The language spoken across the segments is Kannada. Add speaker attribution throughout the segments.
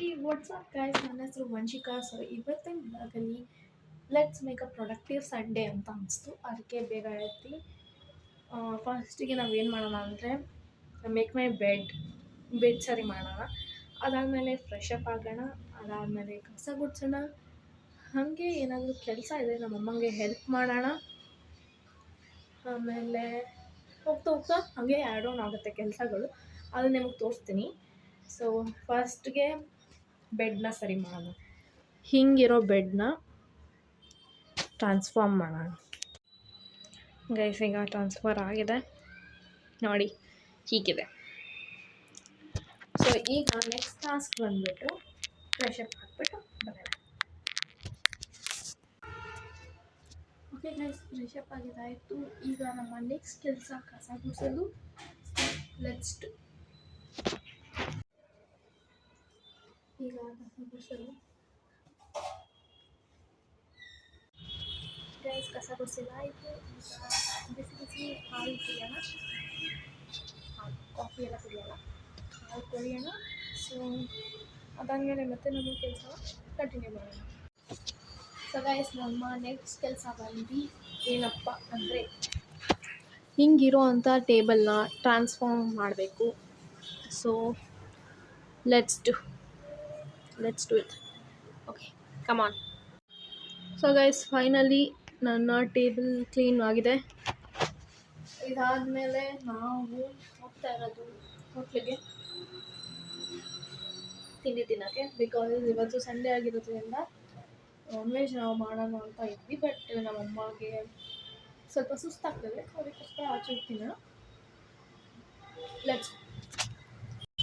Speaker 1: ಈ ವಾಟ್ಸಪ್ ಗೈಸ್, ನನ್ನ ಹೆಸರು ವಂಶಿಕಾ. ಸೊ ಇವತ್ತಿನ ಬ್ಲಾಗಲ್ಲಿ let's make a productive Sunday ಅಂತ ಅನಿಸ್ತು, ಅದಕ್ಕೆ ಬೇಗ ಎತ್ತಿ ಫಸ್ಟಿಗೆ ನಾವು ಏನು ಮಾಡೋಣ ಅಂದರೆ ಮೇಕ್ ಮೈ ಬೆಡ್ ಸರಿ ಮಾಡೋಣ. ಅದಾದಮೇಲೆ ಫ್ರೆಶ್ ಅಪ್ ಆಗೋಣ. ಅದಾದಮೇಲೆ ಕಸ ಗುಡಿಸೋಣ. ಹಾಗೆ ಏನಾದರೂ ಕೆಲಸ ಇದೆ ನಮ್ಮಮ್ಮಂಗೆ ಹೆಲ್ಪ್ ಮಾಡೋಣ. ಆಮೇಲೆ ಹೋಗ್ತಾ ಹೋಗ್ತಾ ಹಾಗೆ ಆ್ಯಡ್ ಆನ್ ಆಗುತ್ತೆ ಕೆಲಸಗಳು, ಅದನ್ನ ನಿಮಗೆ ತೋರಿಸ್ತೀನಿ. ಸೊ ಫಸ್ಟ್ಗೆ ಬೆಡ್ನ ಸರಿ ಮಾಡೋಣ. ಹಿಂಗಿರೋ ಬೆಡ್ನ ಟ್ರಾನ್ಸ್ಫಾರ್ಮ್ ಮಾಡೋಣ. ಗೈಸ್ ಈಗ ಟ್ರಾನ್ಸ್ಫರ್ ಆಗಿದೆ ನೋಡಿ, ಹೀಗಿದೆ. ಸೊ ಈಗ ನೆಕ್ಸ್ಟ್ ಟಾಸ್ಕ್ ಬಂದುಬಿಟ್ಟು ಫ್ರೆಶ್ ಅಪ್ ಹಾಕ್ಬಿಟ್ಟು ಬರೋಣ. ಓಕೆ ಗೈಸ್, ಫ್ರೆಶ್ ಅಪ್ ಆಗಿದ್ದಾಯಿತು. ಈಗ ನಮ್ಮ ನೆಕ್ಸ್ಟ್ ಕೆಲಸ ಕಸ ಗುಡಿಸೋದು. Let's do. ಈಗ ಕಸ ಗುಡಿಸೋದು ಗೈಸ್, ಕಸ ಗುಡಿಸಿದಾಯಿತು. ಈಗ ಬಿಸಿ ಬಿಸಿ ಹಾಲು ಕುಡಿಯೋಣ. ಕಾಫಿ ಎಲ್ಲ ಕುಡಿಯೋಣ, ಹಾಲು ಕುಡಿಯೋಣ. ಸೊ ಅದಾದಮೇಲೆ ಮತ್ತೆ ನಮ್ಮ ಕೆಲಸ ಕಂಟಿನ್ಯೂ ಮಾಡೋಣ. ಸೊ ಗೈಸ್, ನಮ್ಮ ನೆಕ್ಸ್ಟ್ ಕೆಲಸ ಬಂದು ಏನಪ್ಪ ಅಂದರೆ ಹಿಂಗಿರೋ ಅಂಥ ಟೇಬಲ್ನ ಟ್ರಾನ್ಸ್ಫಾರ್ಮ್ ಮಾಡಬೇಕು. So let's do it. Okay, come on. So guys, finally ನನ್ನ ಟೇಬಲ್ ಕ್ಲೀನ್ ಆಗಿದೆ. ಇದಾದಮೇಲೆ ನಾವು ಹೋಗ್ತಾ ಇರೋದು ಹೋಟ್ಲಿಗೆ ತಿಂಡಿ ತಿನ್ನೋಕ್ಕೆ. ಬಿಕಾಸ್ ಇವತ್ತು ಸಂಡೇ ಆಗಿರೋದ್ರಿಂದ ನಾನ್ ವೆಜ್ ನಾವು ಮಾಡೋಣ ಅಂತ ಇದ್ವಿ. ಬಟ್ ನಮ್ಮಮ್ಮಗೆ ಸ್ವಲ್ಪ ಸುಸ್ತಾಗ್ತದೆ, ಅದಕ್ಕೋಸ್ಕರ ಆಚೆ ತಿನ್ನೋಣ. ಲೆಟ್ಸ್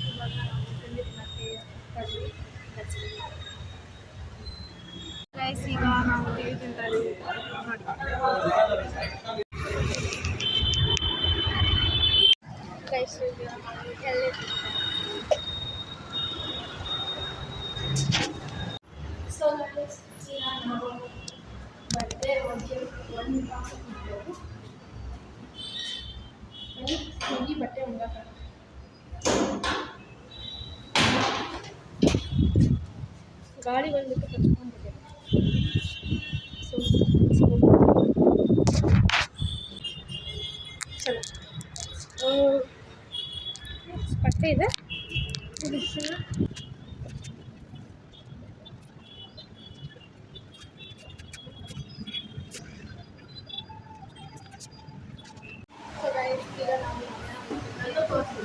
Speaker 1: ಇವಾಗ ನಾವು ತಿಂಡಿ ತಿನ್ನೋಕ್ಕೆ ಹೋಗ್ತಾಯಿದ್ವಿ. ಗೈಸ್, ಈಗ ನಾವು ತಿಂಡಿ ತಿಂತಾ ಇದ್ದೀವಿ ನೋಡಿ. ಗೈಸ್, ಈಗ ನಾವು ಎಲ್ಲಿ ಸೊ ಗೈಸ್, ಈಗ ನಾವು ಬಟ್ಟೆ ಹೋಗಿ ಒಂದು ತಾಸು ಇದ್ದೆವು. ಹೋಗಿ ಬಟ್ಟೆ ಒಣಗಾಕ ಗಾಳಿ ಬಂದ್ಬಿಟ್ಟು ಹಚ್ಕೊಂಡಿದ್ದೆ. ಸೊ ಚಲೋ ಬಟ್ಟೆ ಇದೆ.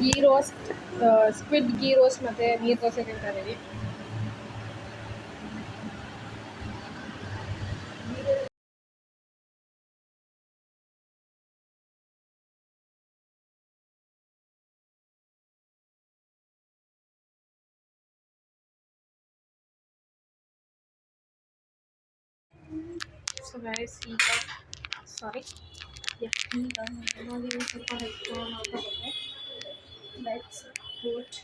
Speaker 1: Ghee roast, squid ghee roast ಮತ್ತು ನೀರು ದೋಸೆ ತಿಂತಾ ಇದ್ದೀವಿ. ಸೊ ಗೈಸ್, ಈಗ ಈಗ ನಮಗೆ ಸ್ವಲ್ಪ ಹೆಲ್ಪ್ ಮಾಡ್ತಾರೆ. Let's put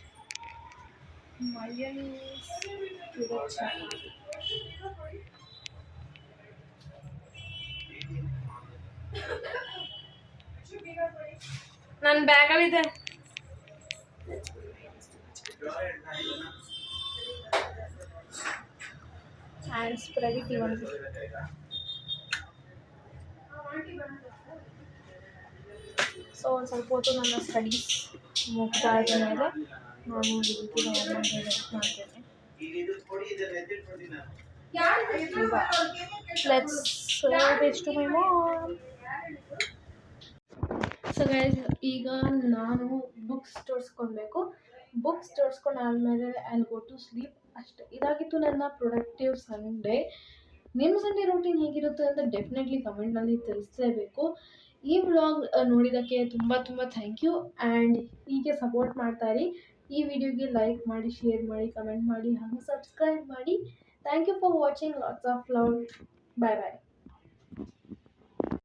Speaker 1: mayonnaise to the chapati. ನನ್ನ ಬ್ಯಾಗಲ್ಲಿದೆ. And spread it even. So ಒಂದು ಸ್ವಲ್ಪ ಹೊತ್ತು ನನ್ನ ಸ್ಟಡೀಸ್ ಮುಗ್ದಾದ ಮೇಲೆ ನಾನು ಈ ರೀತಿ ಮಾಡ್ತೇನೆ. Let's to my mom. So guys, ಈಗ ನಾನು ಬುಕ್ಸ್ ತೋರಿಸ್ಕೊಬೇಕು. ಬುಕ್ಸ್ ತೋರಿಸ್ಕೊಂಡಾದ್ಮೇಲೆ ಐ ಗೋ ಟು ಸ್ಲೀಪ್ ಅಷ್ಟೇ. ಇದಾಗಿತ್ತು ನನ್ನ ಪ್ರೊಡಕ್ಟಿವ್ ಸಂಡೇ. ನಿಮ್ಮ ಸಂಡೇ ರೂಟೀನ್ ಹೇಗಿರುತ್ತೆ ಅಂತ ಡೆಫಿನೆಟ್ಲಿ ಕಮೆಂಟ್ನಲ್ಲಿ ತಿಳಿಸಲೇಬೇಕು. ಈ ವ್ಲಾಗ್ ನೋಡಿದ್ದಕ್ಕೆ ತುಂಬ ಥ್ಯಾಂಕ್ ಯು. ಆ್ಯಂಡ್ ಹೀಗೆ ಸಪೋರ್ಟ್ ಮಾಡ್ತಾಯಿರಿ. ಈ ವಿಡಿಯೋಗೆ ಲೈಕ್ ಮಾಡಿ, ಶೇರ್ ಮಾಡಿ, ಕಮೆಂಟ್ ಮಾಡಿ ಹಾಗೂ ಸಬ್ಸ್ಕ್ರೈಬ್ ಮಾಡಿ. Thank you for watching. Lots of love. Bye bye.